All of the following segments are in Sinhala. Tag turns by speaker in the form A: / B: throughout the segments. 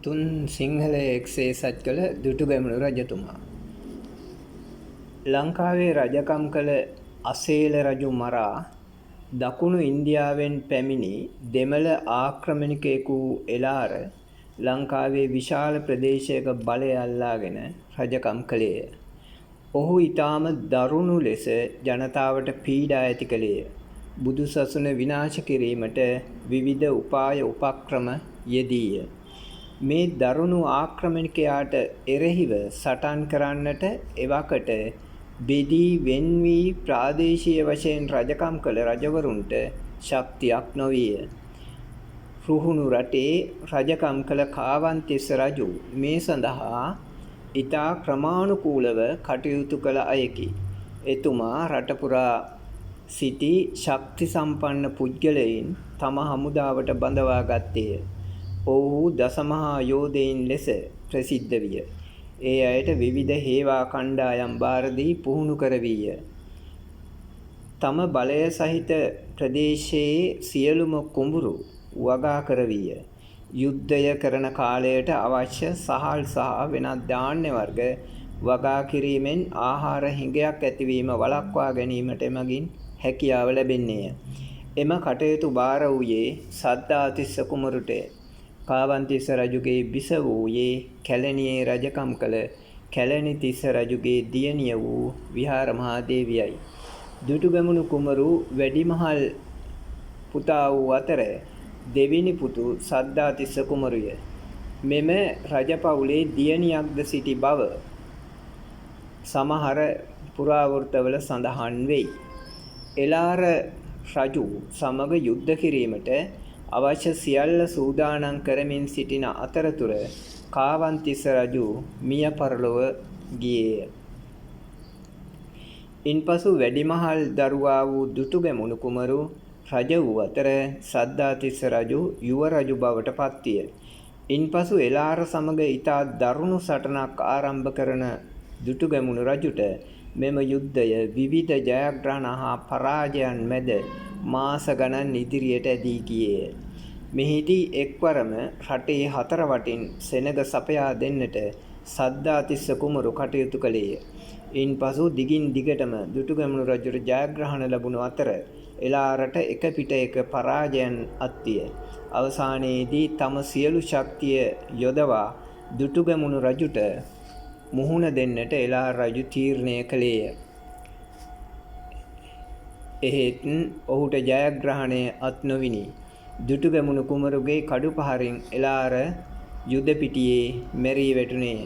A: තුන් සිංහලයෙක් සේසත් කළ දුටුගැමුණු රජතුමා. ලංකාවේ රජකම් කළ අසේල රජු මරා දකුණු ඉන්දියාවෙන් පැමිණි දෙමළ ආක්‍රමණිකයෙකු වූ එළාර ලංකාවේ විශාල ප්‍රදේශයක බලය අල්ලාගෙන රජකම් කළේය. ඔහු ඊටාම දරුණු ලෙස ජනතාවට පීඩා ඇති කළේය. බුදු සසුන විනාශ කිරීමට විවිධ උපාය උපක්‍රම යෙදීය. මේ දරුණු ආක්‍රමණිකයාට එරෙහිව සටන් කරන්නට එවකට බෙදී වෙන් වී ප්‍රාදේශීය වශයෙන් රජකම් කළ රජවරුන්ට ශක්තියක් නොවිය. රුහුණු රටේ රජකම් කළ කාවන්තිස්ස රජු මේ සඳහා ඉතා ක්‍රමානුකූලව කටයුතු කළ අයෙකි. එතුමා රටපුරා සිටි ශක්ති සම්පන්න පුද්ගලයින් තම හමුදාවට බඳවා ගත්තේය. ඔවුහු දසමහා යෝධයින් ලෙස ප්‍රසිද්ධ විය. ඒ අයට විවිධ හේවා කණ්ඩායම් භාර දී පුහුණු කරවීය. තම බලය සහිත ප්‍රදේශයේ සියලුම කුඹුරු වගා කරවීය. යුද්ධය කරන කාලයට අවශ්‍ය සහල් සහ වෙනත් ධාන්‍ය වර්ග වගා කිරීමෙන් ආහාර හිඟයක් ඇතිවීම වළක්වා ගැනීමට එමගින් හැකියාව ලැබෙන්නේය. එම කටයුතු භාර වූයේ සද්ධාතිස්ස කුමරුටය. කාවන්තිස්ස රජුගේ බිස වූයේ කැලණියේ රජකම් කළ කැලණිතිස්ස රජුගේ දියණිය වූ විහාර මහාදේවියයි. දුටුගැමුණු කුමරු වැඩිමහල් පුතා වූ අතර දෙවිනි පුතු සද්ධාතිස්ස කුමරුය. මෙම රජපවුලේ දියණියක්ද සිටි බව සමහර පුරාවෘත්තවල සඳහන් වෙයි. එළාර රජු සමග යුද්ධ කිරීමට අවශ්‍ය සියල්ල සූදානම් කරමින් සිටින අතරතුර කාවන්තිස්ස රජු මිය පරලොව ගියේය. ඉන්පසු වැඩිමහල් දරුවා වූ දුටුගැමුණු කුමරු රජ වූ අතර සද්ධාතිස්ස රජු යුව රජු බවට පත්විය. ඉන්පසු එළාර සමග ඉතා දරුණු සටනක් ආරම්භ කරන දුටුගැමුණු රජුට මෙම යුද්ධය විවිධ ජයග්‍රහණ හා පරාජයන් මැද මාස ගණන් ඉදිරියට ඇදී ගියේය. මෙහිදී එක්වරම රටේ හතර වටින් සෙනග සපයා දෙන්නට සද්ධාතිස්ස කුමරු කටයුතු කළේය. ඉන්පසු දිගින් දිගටම දුටුගැමුණු රජුට ජයග්‍රහණ ලැබුණු අතර එළාරට එක පිට එක පරාජයන් අත්විය. අවසානයේදී තම සියලු ශක්තිය යොදවා දුටුගැමුණු රජුට මුහුණ දෙන්නට එළාර රජු තීරණය කළේය. එහෙත් ඔහුට ජයග්‍රහණය අත් නොවිනි. දුටුගැමුණු කුමරුගේ කඩු පහරින් එළාර යුද පිටියේ මැරී වැටුණේය.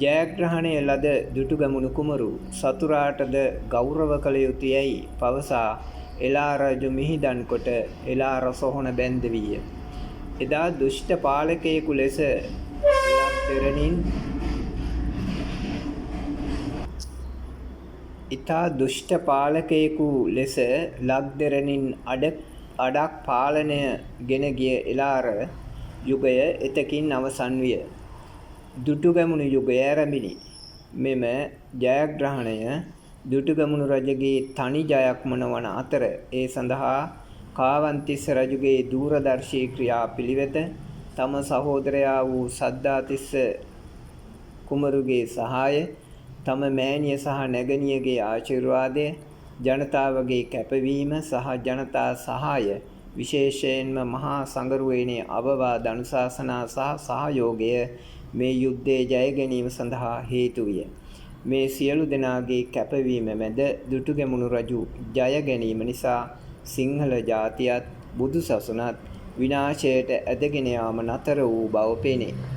A: ජයග්‍රහණය ලද දුටුගැමුණු කුමරු සතුරාටද ගෞරව කළ යුතුයැයි පවසා එළාර රජු මිහිදන් කොට එළාර සොහොන බැන්දවිය. එදා දුෂ්ට පාලකයෙකු ලෙස දුෂ්ට පාලකයෙකු ලෙස ලක්දෙරණින් අඩක් පාලනය ගෙන ගිය එළාර යුගය එතකින් අවසන් විය. දුටුගැමුණු යුගය ආරම්භිනි. මෙම ජයග්‍රහණය දුටුගැමුණු රජගේ තනි ජයක් වන අතර ඒ සඳහා කාවන්තිස්ස රජුගේ දූරදර්ශී ක්‍රියා පිළිවෙත තම සහෝදරයා වූ සද්ධාතිස්ස කුමරුගේ සහාය, තම මෑණිය සහ නැගණියගේ ආශිර්වාදය, ජනතාවගේ කැපවීම සහ ජනතා සහාය, විශේෂයෙන්ම මහා සංගරුවනේ අවවාද අනුශාසනා සහ සහයෝගය මේ යුද්ධයේ ජය ගැනීම සඳහා හේතු විය. මේ සියලු දෙනාගේ කැපවීම මැද දුටුගැමුණු රජු ජය ගැනීම නිසා සිංහල ජාතියත් බුදු සසුනත් විනාශයට ඇදගෙන යාම නතර වූ බව පෙනේ.